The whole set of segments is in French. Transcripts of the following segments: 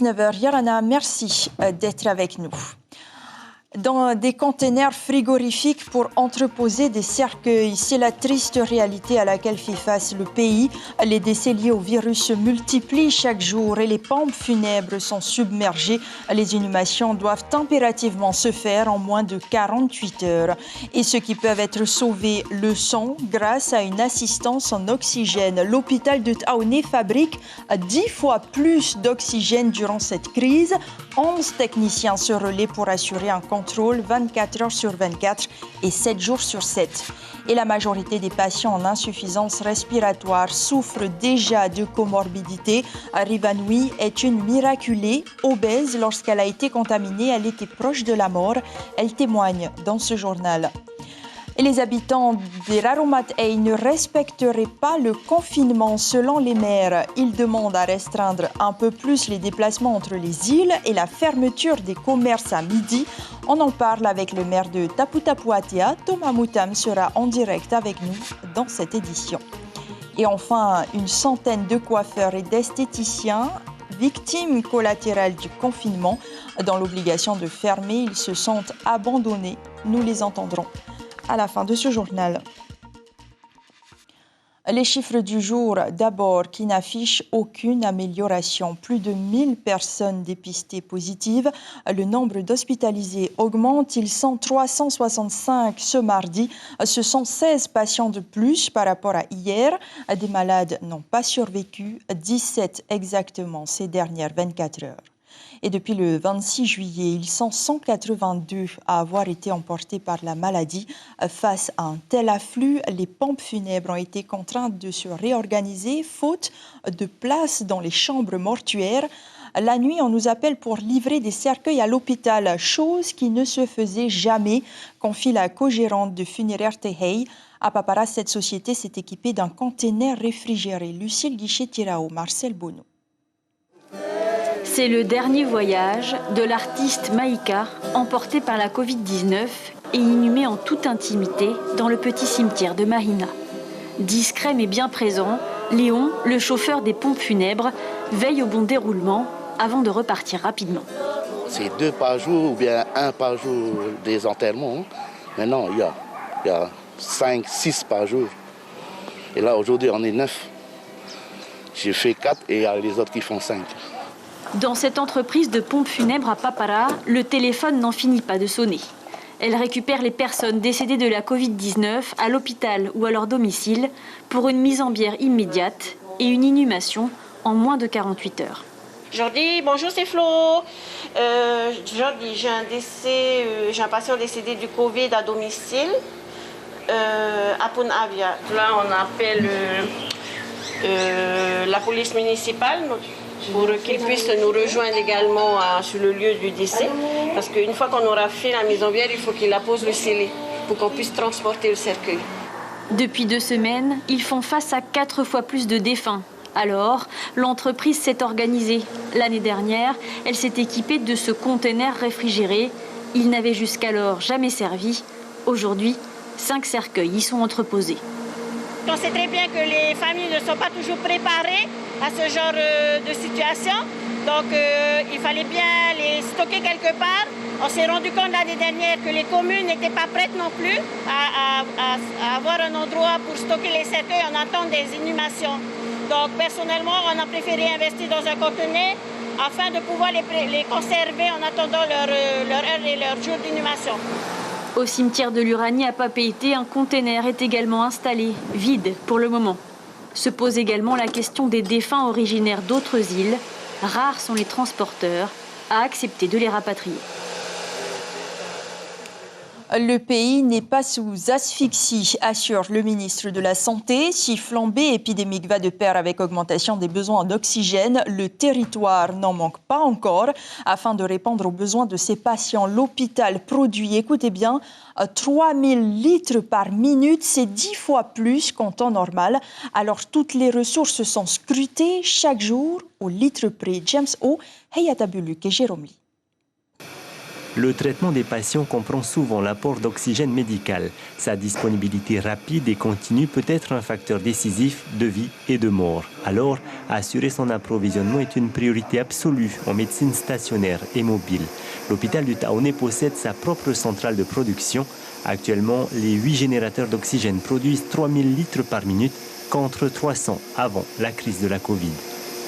19h. Yarana, merci d'être avec nous. Dans des containers frigorifiques pour entreposer des cercueils. C'est la triste réalité à laquelle fait face le pays. Les décès liés au virus se multiplient chaque jour et les pompes funèbres sont submergées. Les inhumations doivent impérativement se faire en moins de 48 heures. Et ceux qui peuvent être sauvés le sont grâce à une assistance en oxygène. L'hôpital de Taoné fabrique 10 fois plus d'oxygène durant cette crise. 11 techniciens se relaient pour assurer un contrôle 24 heures sur 24 et 7 jours sur 7. Et la majorité des patients en insuffisance respiratoire souffrent déjà de comorbidité. Rivanoui est une miraculée, obèse. Lorsqu'elle a été contaminée, elle était proche de la mort. Elle témoigne dans ce journal. Et les habitants des Raromat Ey ne respecteraient pas le confinement selon les maires. Ils demandent à restreindre un peu plus les déplacements entre les îles et la fermeture des commerces à midi. On en parle avec le maire de Tapu-Tapu-Atea. Thomas Moutam sera en direct avec nous dans cette édition. Et enfin, une centaine de coiffeurs et d'esthéticiens victimes collatérales du confinement. Dans l'obligation de fermer, ils se sentent abandonnés. Nous les entendrons à la fin de ce journal. Les chiffres du jour, d'abord, qui n'affichent aucune amélioration. Plus de 1000 personnes dépistées positives. Le nombre d'hospitalisés augmente. Ils sont 365 ce mardi. Ce sont 16 patients de plus par rapport à hier. Des malades n'ont pas survécu. 17 exactement ces dernières 24 heures. Et depuis le 26 juillet, ils sont 182 à avoir été emportés par la maladie. Face à un tel afflux, les pompes funèbres ont été contraintes de se réorganiser, faute de place dans les chambres mortuaires. La nuit, on nous appelle pour livrer des cercueils à l'hôpital, chose qui ne se faisait jamais, confie la co-gérante de Funéraires Tehei. À Papara, cette société s'est équipée d'un conteneur réfrigéré. Lucille Guichet-Tirao, Marcel Bono. C'est le dernier voyage de l'artiste Maïka, emporté par la Covid-19 et inhumé en toute intimité dans le petit cimetière de Mahina. Discret mais bien présent, Léon, le chauffeur des pompes funèbres, veille au bon déroulement avant de repartir rapidement. C'est 2 par jour ou bien 1 par jour des enterrements. Maintenant, il y a 5, 6 par jour. Et là, aujourd'hui, on est 9. J'ai fait 4 et il y a les autres qui font 5. Dans cette entreprise de pompes funèbres à Papara, le téléphone n'en finit pas de sonner. Elle récupère les personnes décédées de la Covid-19 à l'hôpital ou à leur domicile pour une mise en bière immédiate et une inhumation en moins de 48 heures. Jordi, bonjour, c'est Flo. Jordi, j'ai un patient décédé du Covid à domicile à Punavia. Là, on appelle la police municipale pour qu'ils puissent nous rejoindre également sur le lieu du décès. Parce qu'une fois qu'on aura fait la mise en bière, il faut qu'ils la posent le scellé pour qu'on puisse transporter le cercueil. Depuis 2 semaines, ils font face à 4 fois plus de défunts. Alors, l'entreprise s'est organisée. L'année dernière, elle s'est équipée de ce conteneur réfrigéré. Il n'avait jusqu'alors jamais servi. Aujourd'hui, 5 cercueils y sont entreposés. On sait très bien que les familles ne sont pas toujours préparées à ce genre de situation. Donc, il fallait bien les stocker quelque part. On s'est rendu compte l'année dernière que les communes n'étaient pas prêtes non plus à avoir un endroit pour stocker les cercueils en attente des inhumations. Donc, personnellement, on a préféré investir dans un conteneur afin de pouvoir les conserver en attendant leur heure et leur jour d'inhumation. Au cimetière de l'Uranie à Papeete, un conteneur est également installé, vide pour le moment. Se pose également la question des défunts originaires d'autres îles. Rares sont les transporteurs à accepter de les rapatrier. Le pays n'est pas sous asphyxie, assure le ministre de la Santé. Si flambée épidémique va de pair avec augmentation des besoins d'oxygène, le territoire n'en manque pas encore. Afin de répondre aux besoins de ses patients, l'hôpital produit, écoutez bien, 3000 litres par minute. C'est 10 fois plus qu'en temps normal. Alors toutes les ressources sont scrutées chaque jour au litre près. James O, Heyatabuluk et Jérôme Lee. Le traitement des patients comprend souvent l'apport d'oxygène médical. Sa disponibilité rapide et continue peut être un facteur décisif de vie et de mort. Alors, assurer son approvisionnement est une priorité absolue en médecine stationnaire et mobile. L'hôpital du Taounais possède sa propre centrale de production. Actuellement, les 8 générateurs d'oxygène produisent 3000 litres par minute contre 300 avant la crise de la Covid.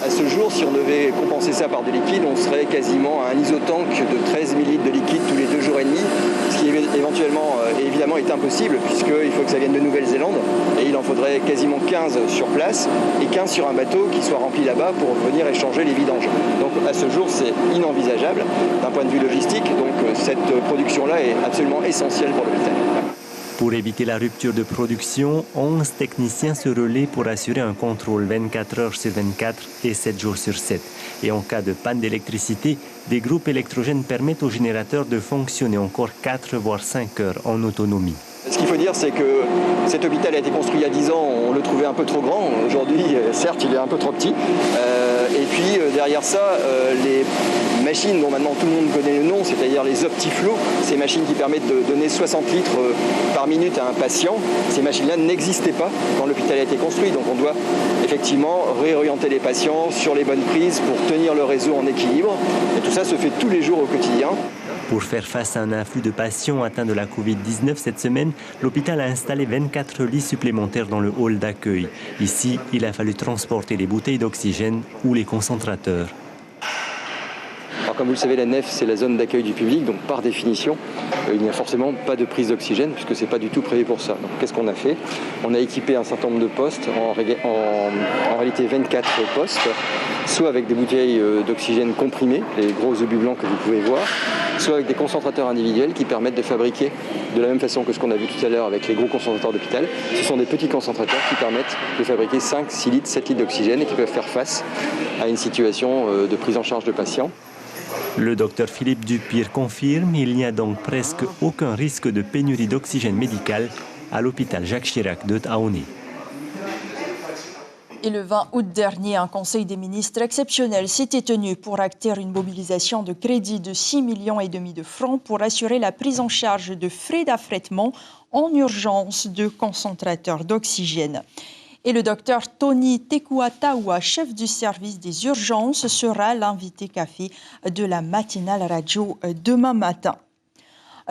À ce jour, si on devait compenser ça par du liquide, on serait quasiment à un isotank de 13 000 litres de liquide tous les 2 jours et demi, ce qui éventuellement, évidemment, est impossible puisqu'il faut que ça vienne de Nouvelle-Zélande et il en faudrait quasiment 15 sur place et 15 sur un bateau qui soit rempli là-bas pour venir échanger les vidanges. Donc à ce jour, c'est inenvisageable d'un point de vue logistique, donc cette production-là est absolument essentielle pour l'hôpital. Pour éviter la rupture de production, 11 techniciens se relaient pour assurer un contrôle 24 heures sur 24 et 7 jours sur 7. Et en cas de panne d'électricité, des groupes électrogènes permettent aux générateurs de fonctionner encore 4 voire 5 heures en autonomie. Ce qu'il faut dire, c'est que cet hôpital a été construit il y a 10 ans, on le trouvait un peu trop grand. Aujourd'hui, certes, il est un peu trop petit. Et puis, derrière ça, les machines dont maintenant tout le monde connaît le nom, c'est-à-dire les Optiflow, ces machines qui permettent de donner 60 litres par minute à un patient, ces machines-là n'existaient pas quand l'hôpital a été construit. Donc on doit effectivement réorienter les patients sur les bonnes prises pour tenir le réseau en équilibre. Et tout ça se fait tous les jours au quotidien. Pour faire face à un afflux de patients atteints de la Covid-19 cette semaine, l'hôpital a installé 24 lits supplémentaires dans le hall d'accueil. Ici, il a fallu transporter les bouteilles d'oxygène ou les concentrateurs. Alors, comme vous le savez, la nef, c'est la zone d'accueil du public, donc par définition, il n'y a forcément pas de prise d'oxygène puisque ce n'est pas du tout prévu pour ça. Donc qu'est-ce qu'on a fait? On a équipé un certain nombre de postes, en réalité 24 postes, soit avec des bouteilles d'oxygène comprimées, les gros obus blancs que vous pouvez voir, soit avec des concentrateurs individuels qui permettent de fabriquer de la même façon que ce qu'on a vu tout à l'heure avec les gros concentrateurs d'hôpital. Ce sont des petits concentrateurs qui permettent de fabriquer 5, 6 litres, 7 litres d'oxygène et qui peuvent faire face à une situation de prise en charge de patients. Le docteur Philippe Dupire confirme qu'il n'y a donc presque aucun risque de pénurie d'oxygène médical à l'hôpital Jacques Chirac de Taounais. Et le 20 août dernier, un conseil des ministres exceptionnel s'était tenu pour acter une mobilisation de crédit de 6,5 millions de francs pour assurer la prise en charge de frais d'affrètement en urgence de concentrateurs d'oxygène. Et le docteur Tony Tekuatawa, chef du service des urgences, sera l'invité café de la matinale radio demain matin.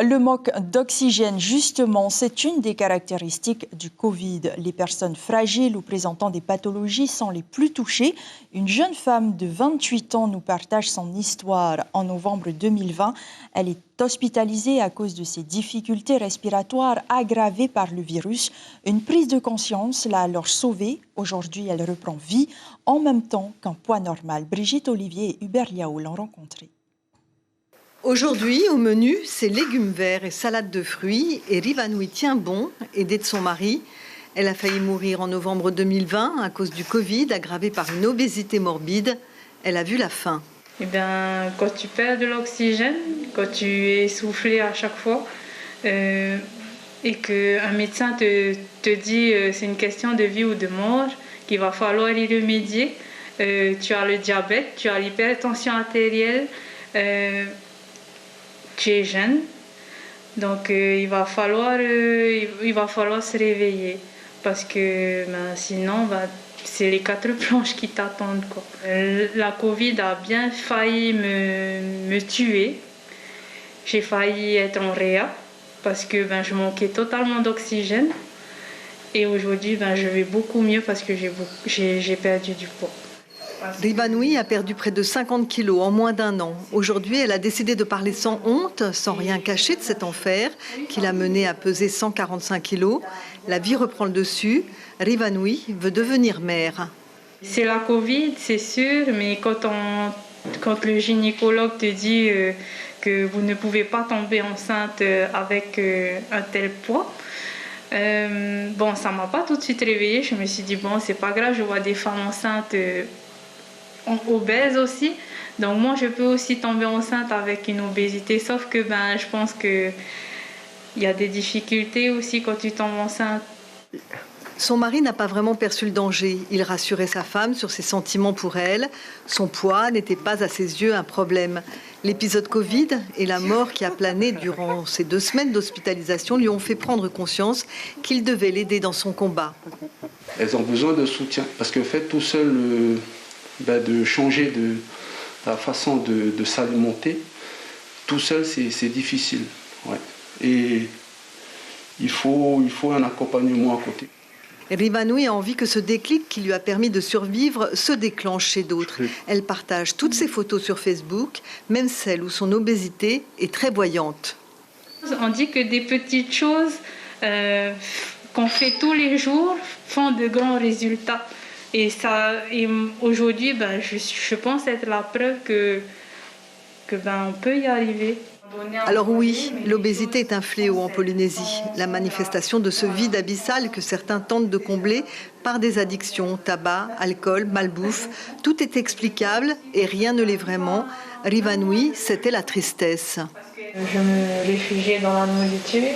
Le manque d'oxygène, justement, c'est une des caractéristiques du Covid. Les personnes fragiles ou présentant des pathologies sont les plus touchées. Une jeune femme de 28 ans nous partage son histoire. En novembre 2020, elle est hospitalisée à cause de ses difficultés respiratoires aggravées par le virus. Une prise de conscience l'a alors sauvée. Aujourd'hui, elle reprend vie en même temps qu'un poids normal. Brigitte Olivier et Hubert Liao l'ont rencontrée. Aujourd'hui, au menu, c'est légumes verts et salade de fruits. Et Rivanui tient bon, aidée de son mari. Elle a failli mourir en novembre 2020 à cause du Covid, aggravée par une obésité morbide. Elle a vu la fin. Eh bien, quand tu perds de l'oxygène, quand tu es essoufflé à chaque fois, et qu'un médecin te dit c'est une question de vie ou de mort, qu'il va falloir y remédier, tu as le diabète, tu as l'hypertension artérielle, tu es jeune, donc il va falloir se réveiller parce que sinon c'est les 4 planches qui t'attendent, quoi. La Covid a bien failli me tuer. J'ai failli être en réa parce que je manquais totalement d'oxygène et aujourd'hui je vais beaucoup mieux parce que j'ai perdu du poids. Rivanui a perdu près de 50 kilos en moins d'1 an. Aujourd'hui, elle a décidé de parler sans honte, sans rien cacher de cet enfer qui l'a menée à peser 145 kilos. La vie reprend le dessus. Rivanui veut devenir mère. C'est la Covid, c'est sûr, mais quand le gynécologue te dit que vous ne pouvez pas tomber enceinte avec un tel poids, ça ne m'a pas tout de suite réveillée. Je me suis dit, c'est pas grave, je vois des femmes enceintes obèses aussi, donc moi je peux aussi tomber enceinte avec une obésité, sauf que je pense que il y a des difficultés aussi quand tu tombes enceinte. Son mari n'a pas vraiment perçu le danger. Il rassurait sa femme sur ses sentiments pour elle. Son poids n'était pas à ses yeux un problème. L'épisode Covid et la mort qui a plané durant ces 2 semaines d'hospitalisation lui ont fait prendre conscience qu'il devait l'aider dans son combat. Elles ont besoin de soutien parce que fait tout seul, de changer de la façon de s'alimenter, tout seul c'est difficile. Ouais. Et il faut un accompagnement à côté. Rivanoui a envie que ce déclic qui lui a permis de survivre se déclenche chez d'autres. Elle partage toutes ses photos sur Facebook, même celles où son obésité est très voyante. On dit que des petites choses qu'on fait tous les jours font de grands résultats. Et aujourd'hui, je pense être la preuve que on peut y arriver. Alors oui, l'obésité est un fléau en Polynésie. La manifestation de ce vide abyssal que certains tentent de combler par des addictions, tabac, alcool, malbouffe. Tout est explicable et rien ne l'est vraiment. Rivanoui, c'était la tristesse. Je me réfugiais dans la nourriture.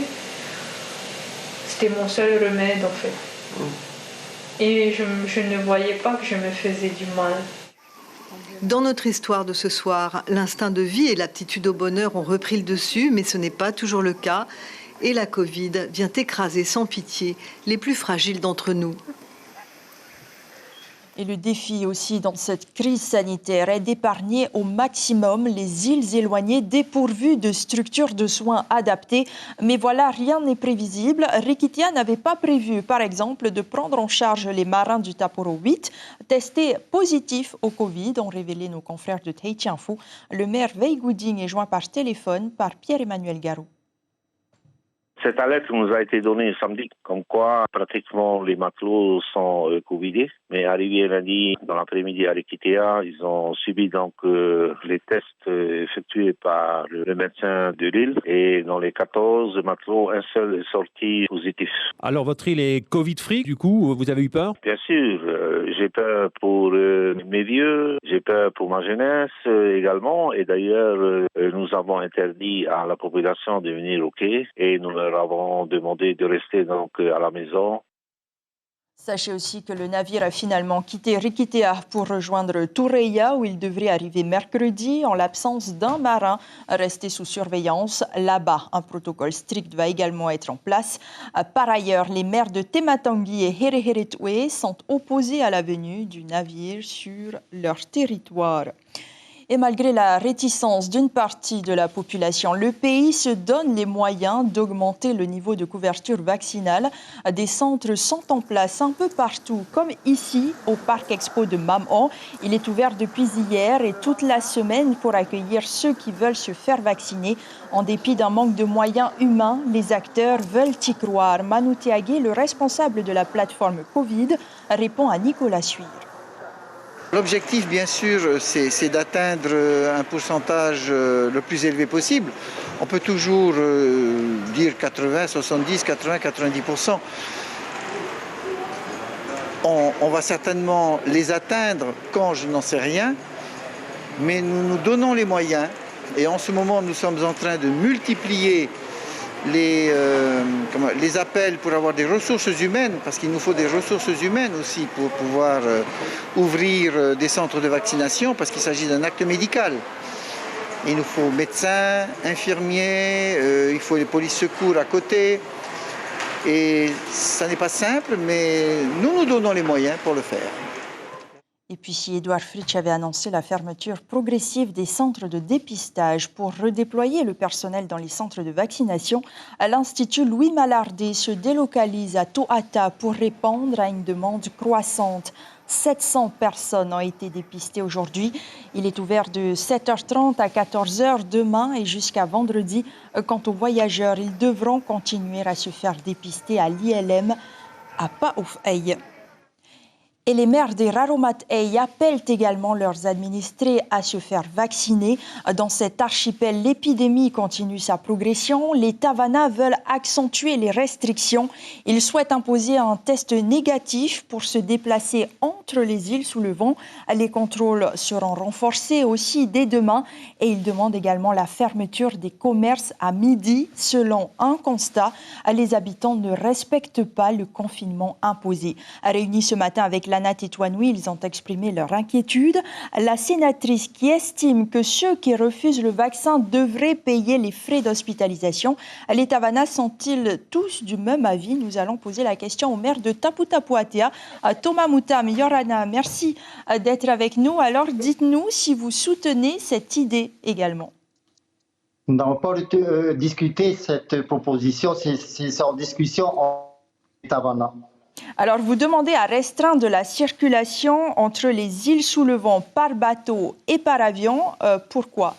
C'était mon seul remède en fait. Et je ne voyais pas que je me faisais du mal. Dans notre histoire de ce soir, l'instinct de vie et l'aptitude au bonheur ont repris le dessus, mais ce n'est pas toujours le cas. Et la Covid vient écraser sans pitié les plus fragiles d'entre nous. Et le défi aussi dans cette crise sanitaire est d'épargner au maximum les îles éloignées dépourvues de structures de soins adaptées. Mais voilà, rien n'est prévisible. Rikitia n'avait pas prévu, par exemple, de prendre en charge les marins du Taporo 8, testés positifs au Covid, ont révélé nos confrères de Tahiti Info. Le maire Wei Gouding est joint par téléphone par Pierre-Emmanuel Garou. Cette alerte nous a été donnée samedi, comme quoi pratiquement les matelots sont covidés. Mais arrivé lundi, dans l'après-midi à Rikitea, ils ont subi donc les tests effectués par le médecin de l'île. Et dans les 14 matelots, un seul est sorti positif. Alors votre île est Covid-free, du coup, vous avez eu peur? Bien sûr, j'ai peur pour mes vieux, j'ai peur pour ma jeunesse également. Et d'ailleurs, nous avons interdit à la population de venir au quai et nous leur avons demandé de rester donc à la maison. Sachez aussi que le navire a finalement quitté Rikitea pour rejoindre Tureia, où il devrait arriver mercredi en l'absence d'un marin resté sous surveillance. Là-bas, un protocole strict va également être en place. Par ailleurs, les maires de Tematangi et Hereheretue sont opposés à la venue du navire sur leur territoire. Et malgré la réticence d'une partie de la population, le pays se donne les moyens d'augmenter le niveau de couverture vaccinale. Des centres sont en place un peu partout, comme ici au Parc Expo de Mamon. Il est ouvert depuis hier et toute la semaine pour accueillir ceux qui veulent se faire vacciner. En dépit d'un manque de moyens humains, les acteurs veulent y croire. Manu Tiagé, le responsable de la plateforme Covid, répond à Nicolas Suire. L'objectif, bien sûr, c'est d'atteindre un pourcentage le plus élevé possible. On peut toujours dire 80, 70, 80, 90%. On va certainement les atteindre quand je n'en sais rien, mais nous nous donnons les moyens. Et en ce moment, nous sommes en train de multiplier les appels pour avoir des ressources humaines, parce qu'il nous faut des ressources humaines aussi pour pouvoir ouvrir des centres de vaccination, parce qu'il s'agit d'un acte médical. Il nous faut médecins, infirmiers, il faut les polices secours à côté. Et ça n'est pas simple, mais nous nous donnons les moyens pour le faire. Et puis si Édouard Fritsch avait annoncé la fermeture progressive des centres de dépistage pour redéployer le personnel dans les centres de vaccination, l'Institut Louis Mallardet se délocalise à Tohata pour répondre à une demande croissante. 700 personnes ont été dépistées aujourd'hui. Il est ouvert de 7h30 à 14h demain et jusqu'à vendredi. Quant aux voyageurs, ils devront continuer à se faire dépister à l'ILM à Paoufei. Et les maires des Raromat-Ey appellent également leurs administrés à se faire vacciner. Dans cet archipel, l'épidémie continue sa progression. Les Tavana veulent accentuer les restrictions. Ils souhaitent imposer un test négatif pour se déplacer entre les îles sous le vent. Les contrôles seront renforcés aussi dès demain. Et ils demandent également la fermeture des commerces à midi. Selon un constat, les habitants ne respectent pas le confinement imposé. Réunis ce matin avec Lana Tétouanoui, ils ont exprimé leur inquiétude. La sénatrice qui estime que ceux qui refusent le vaccin devraient payer les frais d'hospitalisation. Les Tavanas sont-ils tous du même avis? Nous allons poser la question au maire de Tapu-Tapu-Atea, Thomas Moutam. Yorana, merci d'être avec nous. Alors dites-nous si vous soutenez cette idée également. Nous n'avons pas discuté cette proposition, c'est en discussion en Tavana. Alors, vous demandez à restreindre la circulation entre les îles sous le vent par bateau et par avion. Pourquoi?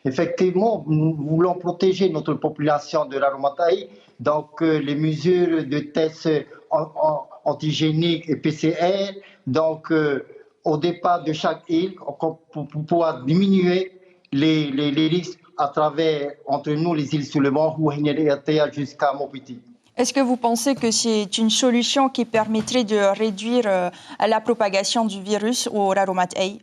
Effectivement, nous voulons protéger notre population de Raromat-Ey. Donc, les mesures de tests antigéniques et PCR, donc au départ de chaque île, pour pouvoir diminuer les risques à travers, entre nous, les îles sous le vent, jusqu'à Mopiti. Est-ce que vous pensez que c'est une solution qui permettrait de réduire la propagation du virus au Raromat-Ey?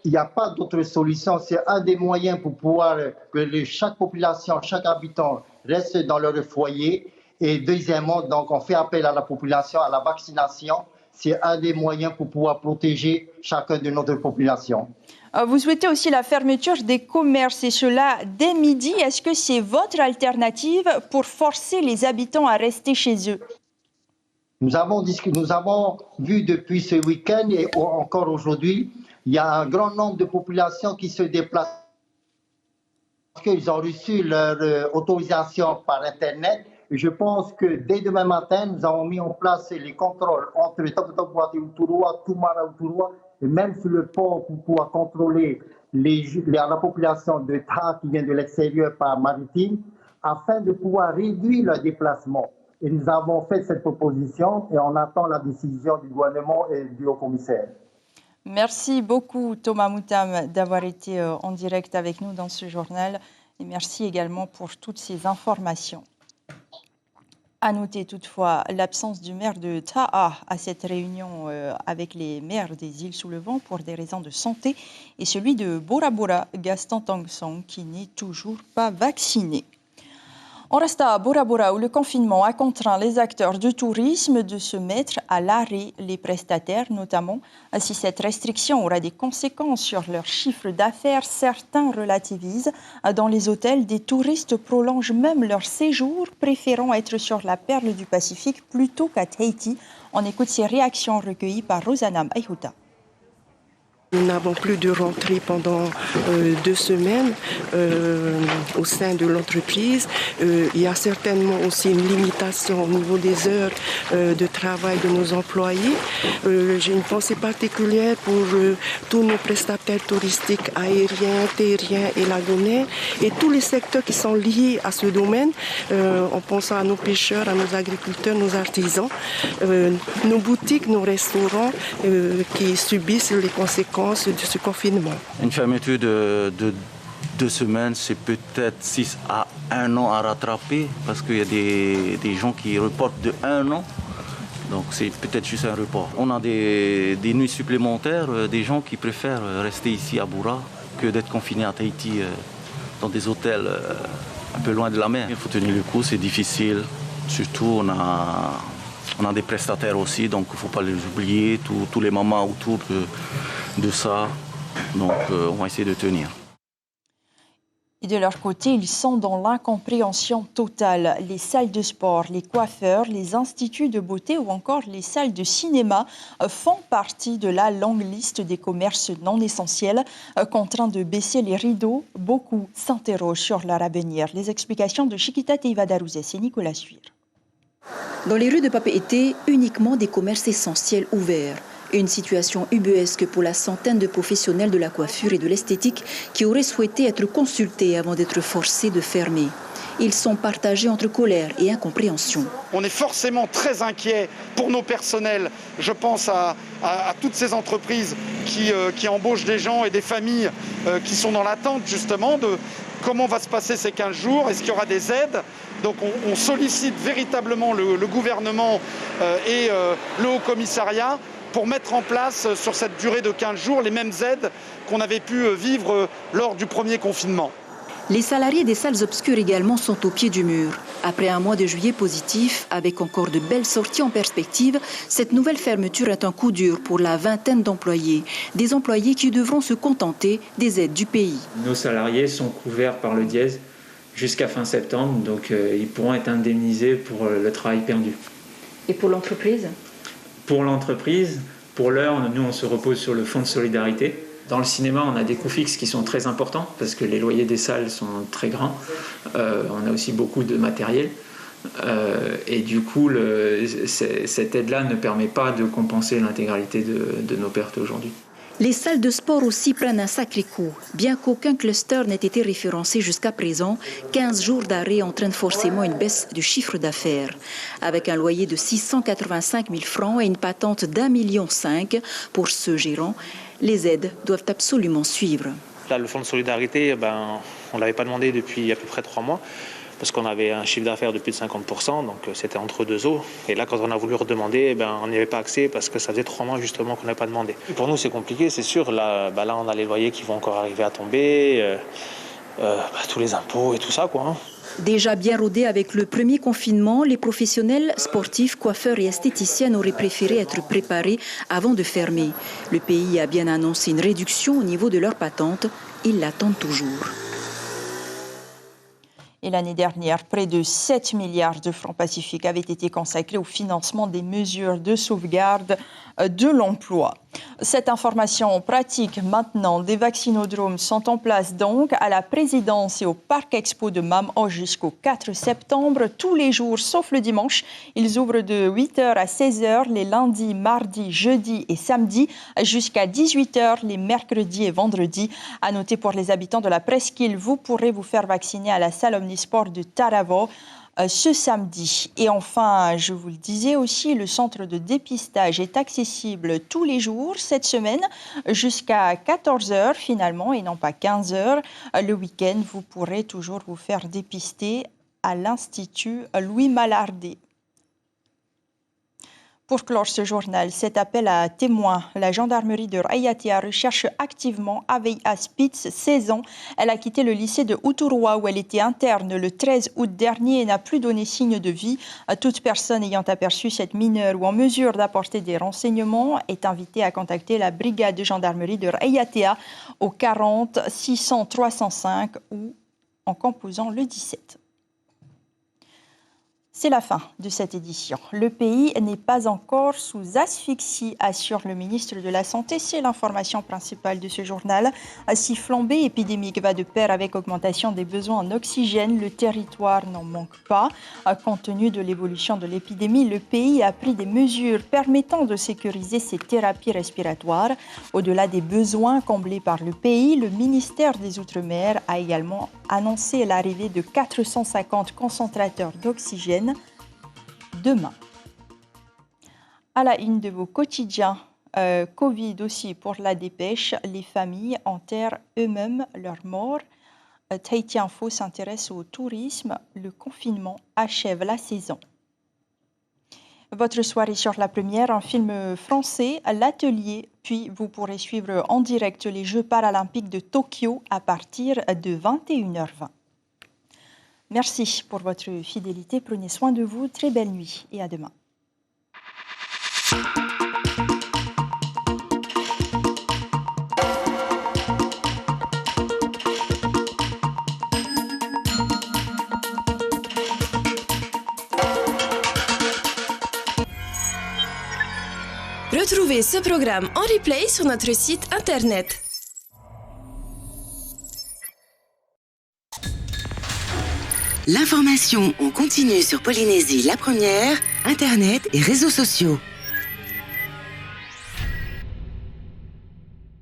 Il n'y a pas d'autre solution. C'est un des moyens pour pouvoir que chaque population, chaque habitant reste dans leur foyer. Et deuxièmement, donc, on fait appel à la population, à la vaccination. C'est un des moyens pour pouvoir protéger chacun de notre population. Vous souhaitez aussi la fermeture des commerces et cela dès midi. Est-ce que c'est votre alternative pour forcer les habitants à rester chez eux? Nous avons vu depuis ce week-end et encore aujourd'hui, il y a un grand nombre de populations qui se déplacent parce qu'ils ont reçu leur autorisation par Internet. Et je pense que dès demain matin, nous avons mis en place les contrôles entre Tapu-Tapu-Atea, Uturua, Tumara, Uturua, et même sur le port pour pouvoir contrôler la population de Taha qui vient de l'extérieur par maritime, afin de pouvoir réduire leur déplacement. Et nous avons fait cette proposition et on attend la décision du gouvernement et du haut-commissaire. Merci beaucoup Thomas Moutam d'avoir été en direct avec nous dans ce journal et merci également pour toutes ces informations. À noter toutefois l'absence du maire de Taha à cette réunion avec les maires des îles sous le vent pour des raisons de santé et celui de Bora Bora, Gaston Tangsong, qui n'est toujours pas vacciné. On reste à Bora Bora où le confinement a contraint les acteurs du tourisme de se mettre à l'arrêt, les prestataires notamment. Si cette restriction aura des conséquences sur leur chiffre d'affaires, certains relativisent. Dans les hôtels, des touristes prolongent même leur séjour, préférant être sur la perle du Pacifique plutôt qu'à Tahiti. On écoute ces réactions recueillies par Rosanam Ayhuta. Nous n'avons plus de rentrée pendant 2 semaines au sein de l'entreprise. Il y a certainement aussi une limitation au niveau des heures de travail de nos employés. J'ai une pensée particulière pour tous nos prestataires touristiques aériens, terriens et lagonaires et tous les secteurs qui sont liés à ce domaine, en pensant à nos pêcheurs, à nos agriculteurs, nos artisans, nos boutiques, nos restaurants qui subissent les conséquences de ce confinement. Une fermeture de 2 semaines, c'est peut-être 6 à 1 an à rattraper parce qu'il y a des gens qui reportent de 1 an. Donc c'est peut-être juste un report. On a des nuits supplémentaires, des gens qui préfèrent rester ici à Bora que d'être confinés à Tahiti dans des hôtels un peu loin de la mer. Il faut tenir le coup, c'est difficile. Surtout on a des prestataires aussi, donc il ne faut pas les oublier, tous les mamans autour de ça. Donc on va essayer de tenir. Et de leur côté, ils sont dans l'incompréhension totale. Les salles de sport, les coiffeurs, les instituts de beauté ou encore les salles de cinéma font partie de la longue liste des commerces non essentiels. Contraints de baisser les rideaux, beaucoup s'interrogent sur leur avenir. Les explications de Chiquita Teivadarouzès et Nicolas Suir. Dans les rues de Papeete, uniquement des commerces essentiels ouverts. Une situation ubuesque pour la centaine de professionnels de la coiffure et de l'esthétique qui auraient souhaité être consultés avant d'être forcés de fermer. Ils sont partagés entre colère et incompréhension. On est forcément très inquiet pour nos personnels. Je pense à toutes ces entreprises qui embauchent des gens et des familles qui sont dans l'attente justement de comment va se passer ces 15 jours. Est-ce qu'il y aura des aides? Donc on sollicite véritablement le gouvernement et le Haut-Commissariat pour mettre en place sur cette durée de 15 jours les mêmes aides qu'on avait pu vivre lors du premier confinement. Les salariés des salles obscures également sont au pied du mur. Après un mois de juillet positif, avec encore de belles sorties en perspective, cette nouvelle fermeture est un coup dur pour la vingtaine d'employés. Des employés qui devront se contenter des aides du pays. Nos salariés sont couverts par le dièse jusqu'à fin septembre, donc ils pourront être indemnisés pour le travail perdu. Et pour l'entreprise ? Pour l'entreprise, pour l'heure, nous on se repose sur le fonds de solidarité. Dans le cinéma, on a des coûts fixes qui sont très importants parce que les loyers des salles sont très grands. On a aussi beaucoup de matériel. Et du coup, cette aide-là ne permet pas de compenser l'intégralité de nos pertes aujourd'hui. Les salles de sport aussi prennent un sacré coup. Bien qu'aucun cluster n'ait été référencé jusqu'à présent, 15 jours d'arrêt entraînent forcément une baisse du chiffre d'affaires. Avec un loyer de 685 000 francs et une patente d'1,5 million pour ce gérant, les aides doivent absolument suivre. Là, le fonds de solidarité, on ne l'avait pas demandé depuis à peu près 3 mois. Parce qu'on avait un chiffre d'affaires de plus de 50%, donc c'était entre deux eaux. Et là, quand on a voulu redemander, on n'y avait pas accès parce que ça faisait 3 mois justement qu'on n'avait pas demandé. Et pour nous, c'est compliqué, c'est sûr. Là, on a les loyers qui vont encore arriver à tomber, tous les impôts et tout ça, quoi. Déjà bien rodés avec le premier confinement, les professionnels sportifs, coiffeurs et esthéticiennes auraient préféré être préparés avant de fermer. Le pays a bien annoncé une réduction au niveau de leur patente. Ils l'attendent toujours. Et l'année dernière, près de 7 milliards de francs pacifiques avaient été consacrés au financement des mesures de sauvegarde de l'emploi. Cette information pratique maintenant, des vaccinodromes sont en place donc à la présidence et au Parc Expo de Mam'o jusqu'au 4 septembre, tous les jours sauf le dimanche. Ils ouvrent de 8h à 16h les lundis, mardis, jeudis et samedis, jusqu'à 18h les mercredis et vendredis. À noter pour les habitants de la presqu'île, vous pourrez vous faire vacciner à la salle Omnisport de Taravo ce samedi. Et enfin, je vous le disais aussi, le centre de dépistage est accessible tous les jours cette semaine jusqu'à 14h finalement et non pas 15h. Le week-end, vous pourrez toujours vous faire dépister à l'Institut Louis Mallardet. Pour clore ce journal, cet appel à témoins, la gendarmerie de Raiatea recherche activement Aveia Spitz, 16 ans. Elle a quitté le lycée de Uturua où elle était interne le 13 août dernier et n'a plus donné signe de vie. Toute personne ayant aperçu cette mineure ou en mesure d'apporter des renseignements est invitée à contacter la brigade de gendarmerie de Raiatea au 40 600 305 ou en composant le 17. C'est la fin de cette édition. Le pays n'est pas encore sous asphyxie, assure le ministre de la Santé. C'est l'information principale de ce journal. Si flambée épidémique va de pair avec augmentation des besoins en oxygène, le territoire n'en manque pas. Compte tenu de l'évolution de l'épidémie, le pays a pris des mesures permettant de sécuriser ses thérapies respiratoires. Au-delà des besoins comblés par le pays, le ministère des Outre-mer a également annoncé l'arrivée de 450 concentrateurs d'oxygène demain. À la une de vos quotidiens, Covid aussi pour la dépêche, les familles enterrent eux-mêmes leurs morts. Tahiti Info s'intéresse au tourisme, le confinement achève la saison. Votre soirée sur la première, un film français, L'Atelier, puis vous pourrez suivre en direct les Jeux paralympiques de Tokyo à partir de 21h20. Merci pour votre fidélité, prenez soin de vous, très belle nuit et à demain. Retrouvez ce programme en replay sur notre site internet. L'information en continu sur Polynésie la première, internet et réseaux sociaux.